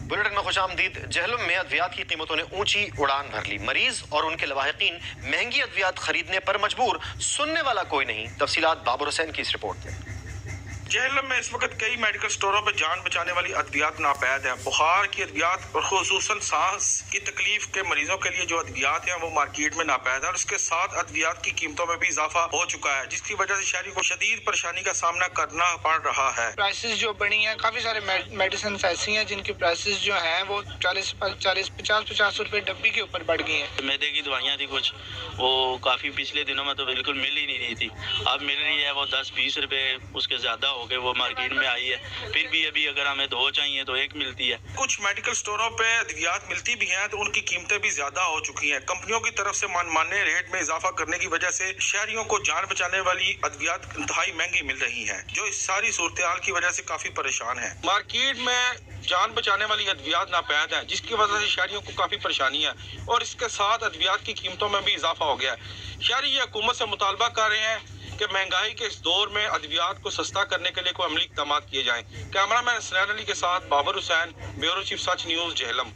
Bulletin میں خوش آمدید۔ جہلم میں ادویات کی قیمتوں نے اونچی اڑان بھر لی۔ مریض اور ان کے لواحقین مہنگی ادویات خریدنے پر مجبور، سننے والا کوئی نہیں۔ تفصیلات بابر حسین کی اس رپورٹ میں۔ جہلم میں اس وقت کئی میڈیکل سٹوروں پہ جان بچانے والی ادویات ناپید ہیں۔ بخار کی ادویات اور خصوصاً سانس کی تکلیف کے مریضوں کے لیے جو ادویات ہیں وہ مارکیٹ میں ناپید ہیں، اور اس کے ساتھ ادویات کی قیمتوں میں بھی اضافہ ہو چکا ہے، جس کی وجہ سے شہری کو شدید پریشانی کا سامنا کرنا پڑ رہا ہے۔ پرائسز جو بڑی ہیں، کافی سارے میڈیسنز ایسی ہیں جن کی پرائسز جو ہیں وہ 50 روپے ڈبی کے اوپر بڑھ گئی ہیں۔ میدے کی دوائیاں تھی کچھ، وہ کافی پچھلے دنوں میں تو بالکل مل ہی نہیں رہی تھی، اب مل رہی ہے، وہ 10-20 روپے اس کے زیادہ ہو گئے، وہ مارکیٹ میں آئی ہے۔ پھر بھی ابھی اگر ہمیں 2 چاہیے تو 1 ملتی ہے۔ کچھ میڈیکل سٹوروں پہ ادویات ملتی بھی ہیں تو ان کی قیمتیں بھی زیادہ ہو چکی ہیں۔ کمپنیوں کی طرف سے من مانے ریٹ میں اضافہ کرنے کی وجہ سے شہریوں کو جان بچانے والی ادویات انتہائی مہنگی مل رہی ہیں، جو اس ساری صورتحال کی وجہ سے کافی پریشان ہیں۔ مارکیٹ میں جان بچانے والی ادویات ناپید ہیں، جس کی وجہ سے شہریوں کو کافی پریشانی ہے، اور اس کے ساتھ ادویات کی قیمتوں میں بھی اضافہ ہو گیا ہے۔ شہری یہ حکومت سے مطالبہ کر رہے ہیں کہ مہنگائی کے اس دور میں ادویات کو سستا کرنے کے لیے کوئی عملی اقدامات کیے جائیں۔ کیمرہ مین حسنین علی کے ساتھ بابر حسین، بیورو چیف سچ نیوز، جہلم۔